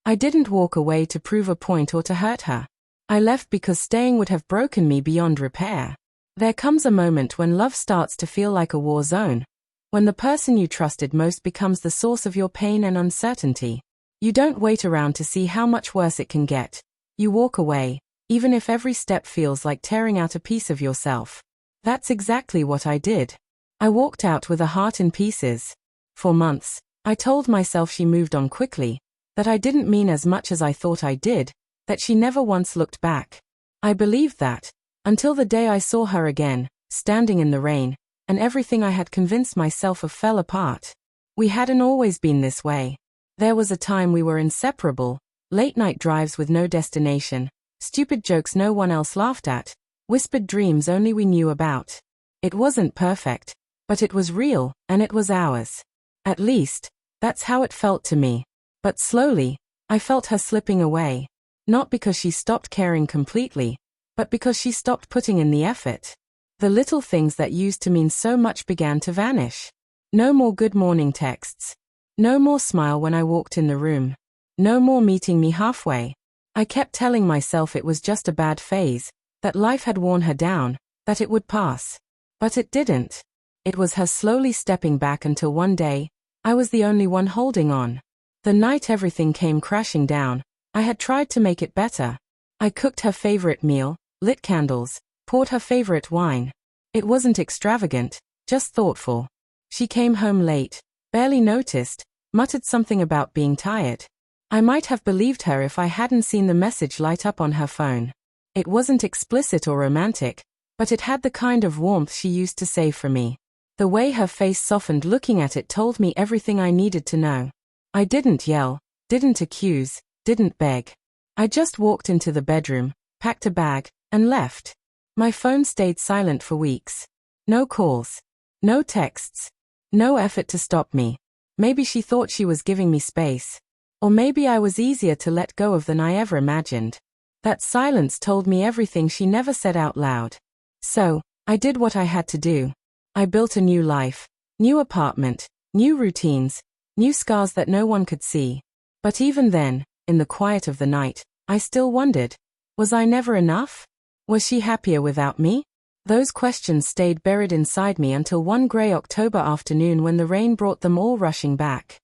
I didn't walk away to prove a point or to hurt her. I left because staying would have broken me beyond repair. There comes a moment when love starts to feel like a war zone, when the person you trusted most becomes the source of your pain and uncertainty. You don't wait around to see how much worse it can get. You walk away, even if every step feels like tearing out a piece of yourself. That's exactly what I did. I walked out with a heart in pieces. For months, I told myself she moved on quickly, that I didn't mean as much as I thought I did, that she never once looked back. I believed that, until the day I saw her again, standing in the rain, and everything I had convinced myself of fell apart. We hadn't always been this way. There was a time we were inseparable, late-night drives with no destination, stupid jokes no one else laughed at, whispered dreams only we knew about. It wasn't perfect, but it was real, and it was ours. At least, that's how it felt to me. But slowly, I felt her slipping away. Not because she stopped caring completely, but because she stopped putting in the effort. The little things that used to mean so much began to vanish. No more good morning texts. No more smile when I walked in the room. No more meeting me halfway. I kept telling myself it was just a bad phase, that life had worn her down, that it would pass. But it didn't. It was her slowly stepping back until one day, I was the only one holding on. The night everything came crashing down, I had tried to make it better. I cooked her favorite meal, lit candles, poured her favorite wine. It wasn't extravagant, just thoughtful. She came home late, barely noticed, muttered something about being tired. I might have believed her if I hadn't seen the message light up on her phone. It wasn't explicit or romantic, but it had the kind of warmth she used to save for me. The way her face softened looking at it told me everything I needed to know. I didn't yell, didn't accuse, didn't beg. I just walked into the bedroom, packed a bag, and left. My phone stayed silent for weeks. No calls. No texts. No effort to stop me. Maybe she thought she was giving me space. Or maybe I was easier to let go of than I ever imagined. That silence told me everything she never said out loud. So, I did what I had to do. I built a new life, new apartment, new routines, new scars that no one could see. But even then, in the quiet of the night, I still wondered, was I never enough? Was she happier without me? Those questions stayed buried inside me until one grey October afternoon when the rain brought them all rushing back.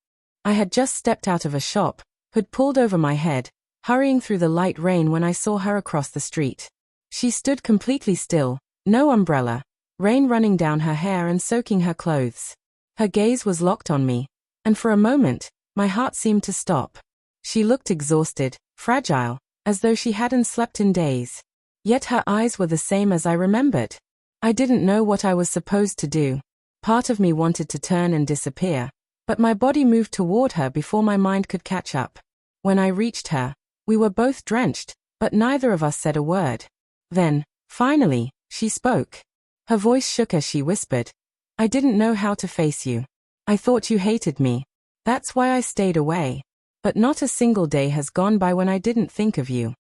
I had just stepped out of a shop, hood pulled over my head, hurrying through the light rain when I saw her across the street. She stood completely still, no umbrella, rain running down her hair and soaking her clothes. Her gaze was locked on me, and for a moment, my heart seemed to stop. She looked exhausted, fragile, as though she hadn't slept in days. Yet her eyes were the same as I remembered. I didn't know what I was supposed to do. Part of me wanted to turn and disappear, but my body moved toward her before my mind could catch up. When I reached her, we were both drenched, but neither of us said a word. Then, finally, she spoke. Her voice shook as she whispered, "I didn't know how to face you. I thought you hated me. That's why I stayed away. But not a single day has gone by when I didn't think of you."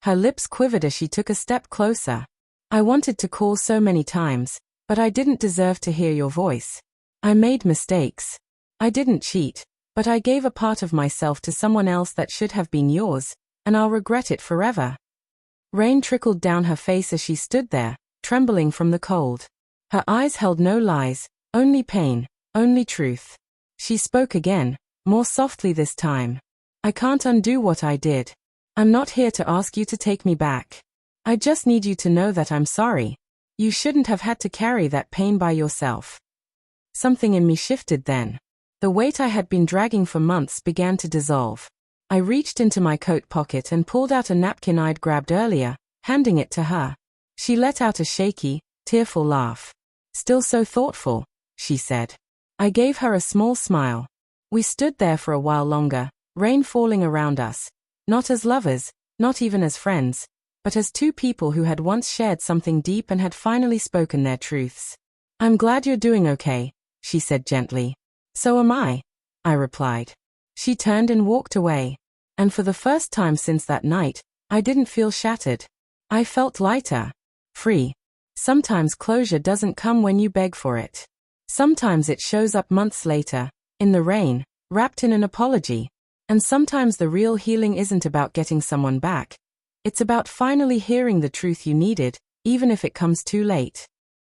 Her lips quivered as she took a step closer. "I wanted to call so many times, but I didn't deserve to hear your voice. I made mistakes. I didn't cheat, but I gave a part of myself to someone else that should have been yours, and I'll regret it forever." Rain trickled down her face as she stood there, trembling from the cold. Her eyes held no lies, only pain, only truth. She spoke again, more softly this time. "I can't undo what I did. I'm not here to ask you to take me back. I just need you to know that I'm sorry. You shouldn't have had to carry that pain by yourself." Something in me shifted then. The weight I had been dragging for months began to dissolve. I reached into my coat pocket and pulled out a napkin I'd grabbed earlier, handing it to her. She let out a shaky, tearful laugh. "Still so thoughtful," she said. I gave her a small smile. We stood there for a while longer, rain falling around us. Not as lovers, not even as friends, but as two people who had once shared something deep and had finally spoken their truths. "I'm glad you're doing okay," she said gently. "So am I," I replied. She turned and walked away. And for the first time since that night, I didn't feel shattered. I felt lighter. Free. Sometimes closure doesn't come when you beg for it. Sometimes it shows up months later, in the rain, wrapped in an apology. And sometimes the real healing isn't about getting someone back. It's about finally hearing the truth you needed, even if it comes too late.